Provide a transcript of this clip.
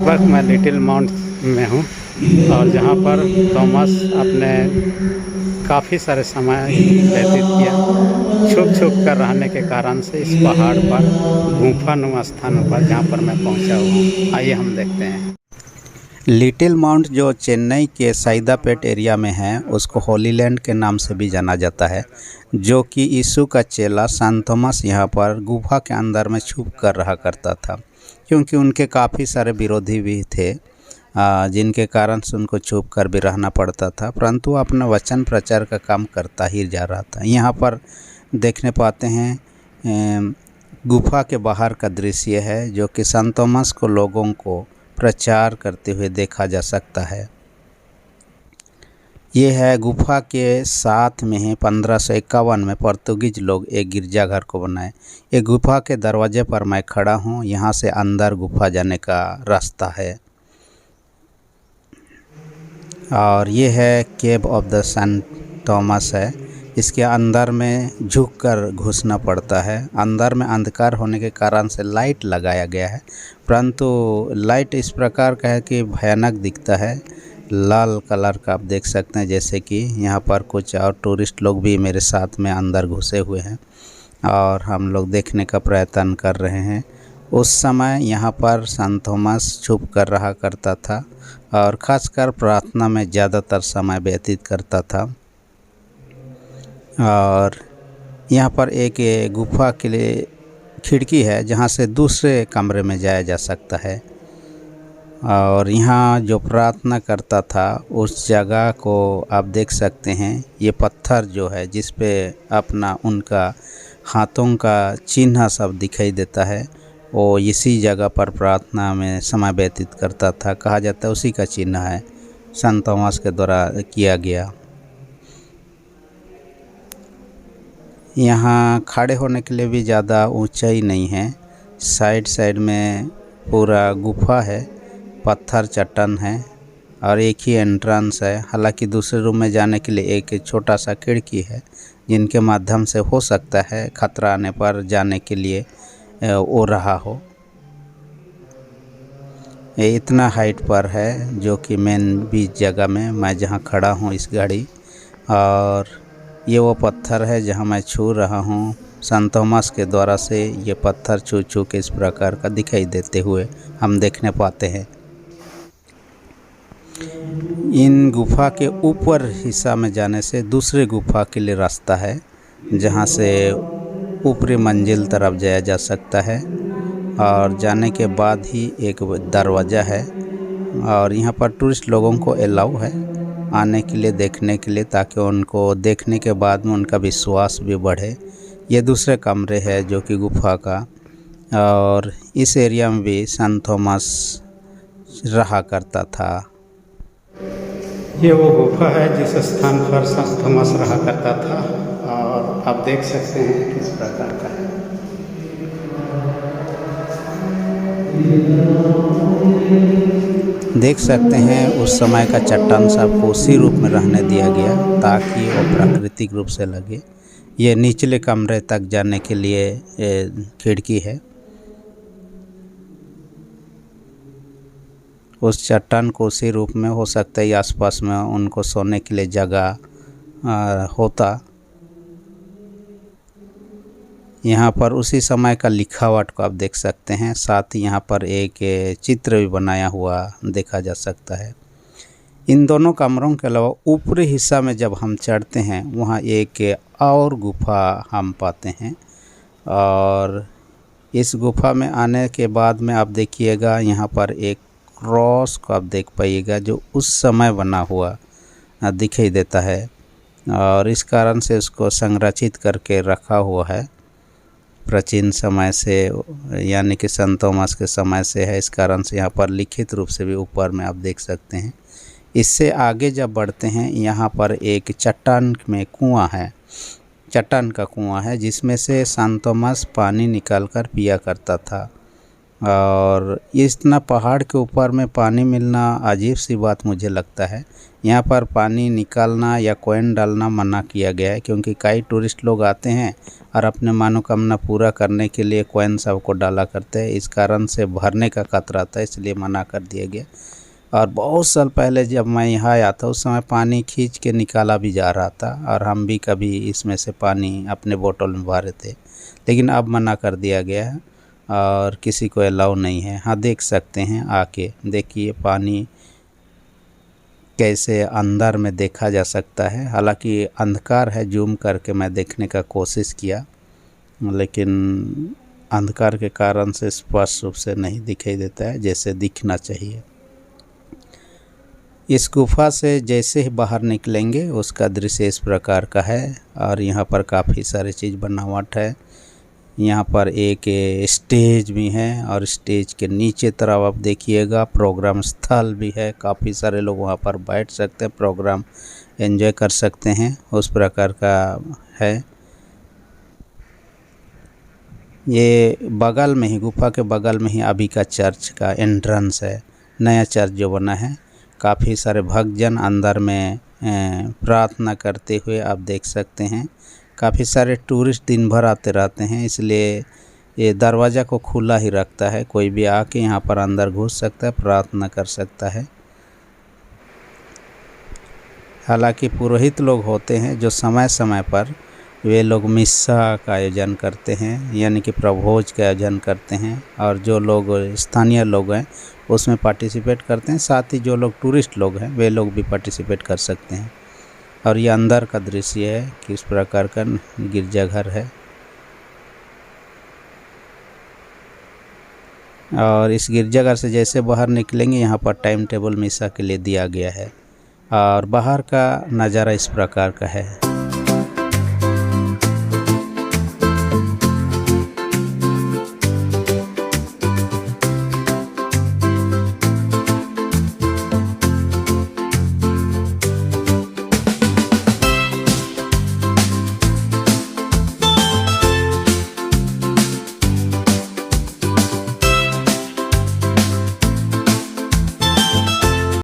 वक्त मैं little mount में हूँ और जहाँ पर थॉमस अपने काफ़ी सारे समय व्यतीत किया। छुप छुप कर रहने के कारण से इस पहाड़ पर गुफानुमा स्थानों पर जहाँ पर मैं पहुँचा हुआ हूँ, आइए हम देखते हैं। लिटिल माउंट जो चेन्नई के सैदापेट एरिया में है, उसको होली लैंड के नाम से भी जाना जाता है, जो कि यीशु का चेला सान थॉमस यहाँ पर गुफा के अंदर में छुप कर रहा करता था, क्योंकि उनके काफ़ी सारे विरोधी भी थे, जिनके कारण से उनको छुप कर भी रहना पड़ता था, परंतु अपना वचन प्रचार का काम करता ही जा रहा था। यहाँ पर देखने पाते हैं गुफा के बाहर का दृश्य है, जो कि सान थॉमस को लोगों को प्रचार करते हुए देखा जा सकता है। ये है गुफा के साथ में ही 1551 में पोर्तुगीज लोग एक गिरजाघर को बनाए। एक गुफा के दरवाजे पर मैं खड़ा हूँ, यहाँ से अंदर गुफा जाने का रास्ता है। और ये है केव ऑफ द सान थॉमस है। इसके अंदर में झुककर घुसना पड़ता है। अंदर में अंधकार होने के कारण से लाइट लगाया गया है, परंतु लाइट इस प्रकार का है कि भयानक दिखता है, लाल कलर का आप देख सकते हैं। जैसे कि यहाँ पर कुछ और टूरिस्ट लोग भी मेरे साथ में अंदर घुसे हुए हैं और हम लोग देखने का प्रयत्न कर रहे हैं। उस समय यहाँ पर सान थॉमस छुप कर रहा करता था और ख़ासकर प्रार्थना में ज़्यादातर समय व्यतीत करता था। और यहाँ पर एक गुफा के लिए खिड़की है, जहाँ से दूसरे कमरे में जाया जा सकता है। और यहाँ जो प्रार्थना करता था उस जगह को आप देख सकते हैं। ये पत्थर जो है जिस पे अपना उनका हाथों का चिन्ह सब दिखाई देता है, वो इसी जगह पर प्रार्थना में समय व्यतीत करता था। कहा जाता है उसी का चिन्ह है, सान थॉमस के द्वारा किया गया। यहाँ खड़े होने के लिए भी ज़्यादा ऊंचाई नहीं है, साइड साइड में पूरा गुफा है, पत्थर चट्टान है और एक ही एंट्रेंस है। हालांकि दूसरे रूम में जाने के लिए एक छोटा सा खिड़की है, जिनके माध्यम से हो सकता है खतरा आने पर जाने के लिए वो रहा हो। ये इतना हाइट पर है, जो कि मेन बीच जगह में मैं जहाँ खड़ा हूँ इस घड़ी। और ये वो पत्थर है जहाँ मैं छू रहा हूँ। सान थॉमस के द्वारा से ये पत्थर छू छू के इस प्रकार का दिखाई देते हुए हम देखने पाते हैं। इन गुफा के ऊपर हिस्सा में जाने से दूसरे गुफा के लिए रास्ता है, जहाँ से ऊपरी मंजिल तरफ जाया जा सकता है। और जाने के बाद ही एक दरवाज़ा है और यहाँ पर टूरिस्ट लोगों को अलाउ है आने के लिए, देखने के लिए, ताकि उनको देखने के बाद में उनका विश्वास भी बढ़े। ये दूसरे कमरे है जो कि गुफा का, और इस एरिया में भी सान थॉमस रहा करता था। ये वो गुफा है जिस स्थान पर सान थॉमस रहा करता था, और आप देख सकते हैं किस प्रकार का है। देख सकते हैं उस समय का चट्टान सबको उसी रूप में रहने दिया गया ताकि वो प्राकृतिक रूप से लगे। ये निचले कमरे तक जाने के लिए खिड़की है। उस चट्टान को उसी रूप में हो सकता है आसपास में उनको सोने के लिए जगह होता। यहाँ पर उसी समय का लिखावट को आप देख सकते हैं। साथ ही यहाँ पर एक चित्र भी बनाया हुआ देखा जा सकता है। इन दोनों कमरों के अलावा ऊपरी हिस्सा में जब हम चढ़ते हैं, वहाँ एक और गुफा हम पाते हैं। और इस गुफा में आने के बाद में आप देखिएगा, यहाँ पर एक क्रॉस को आप देख पाइएगा, जो उस समय बना हुआ दिखाई देता है, और इस कारण से उसको संरक्षित करके रखा हुआ है प्राचीन समय से, यानी कि सान थॉमस के समय से है। इस कारण से यहाँ पर लिखित रूप से भी ऊपर में आप देख सकते हैं। इससे आगे जब बढ़ते हैं, यहाँ पर एक चट्टान में कुआं है, चट्टान का कुआं है, जिसमें से सान थॉमस पानी निकाल कर पिया करता था। और इतना पहाड़ के ऊपर में पानी मिलना अजीब सी बात मुझे लगता है। यहाँ पर पानी निकालना या कॉइन डालना मना किया गया है, क्योंकि कई टूरिस्ट लोग आते हैं और अपने मनोकामना पूरा करने के लिए कॉइन सबको डाला करते हैं। इस कारण से भरने का खतरा था, इसलिए मना कर दिया गया। और बहुत साल पहले जब मैं यहाँ आया था उस समय पानी खींच के निकाला भी जा रहा था, और हम भी कभी इसमें से पानी अपने बोतल में भरे थे, लेकिन अब मना कर दिया गया है और किसी को अलाउ नहीं है। हाँ, देख सकते हैं, आके देखिए पानी कैसे अंदर में देखा जा सकता है। हालांकि अंधकार है, जूम करके मैं देखने का कोशिश किया, लेकिन अंधकार के कारण से स्पष्ट रूप से नहीं दिखाई देता है जैसे दिखना चाहिए। इस गुफा से जैसे ही बाहर निकलेंगे उसका दृश्य इस प्रकार का है, और यहाँ पर काफ़ी सारी चीज़ बनावट है। यहाँ पर एक स्टेज भी है, और स्टेज के नीचे तरफ आप देखिएगा प्रोग्राम स्थल भी है। काफ़ी सारे लोग वहाँ पर बैठ सकते हैं, प्रोग्राम एंजॉय कर सकते हैं, उस प्रकार का है। ये बगल में ही, गुफा के बगल में ही अभी का चर्च का एंट्रेंस है, नया चर्च जो बना है। काफ़ी सारे भक्तजन अंदर में प्रार्थना करते हुए आप देख सकते हैं। काफ़ी सारे टूरिस्ट दिन भर आते रहते हैं, इसलिए ये दरवाज़ा को खुला ही रखता है। कोई भी आके यहाँ पर अंदर घुस सकता है, प्रार्थना कर सकता है। हालांकि पुरोहित लोग होते हैं जो समय समय पर वे लोग मिस्सा का आयोजन करते हैं, यानी कि प्रभोज का आयोजन करते हैं, और जो लोग स्थानीय लोग हैं उसमें पार्टिसिपेट करते हैं। साथ ही जो लोग टूरिस्ट लोग हैं वे लोग भी पार्टिसिपेट कर सकते हैं। और ये अंदर का दृश्य है, किस प्रकार का गिरजाघर है। और इस गिरजाघर से जैसे बाहर निकलेंगे यहाँ पर टाइम टेबल मिसा के लिए दिया गया है, और बाहर का नज़ारा इस प्रकार का है।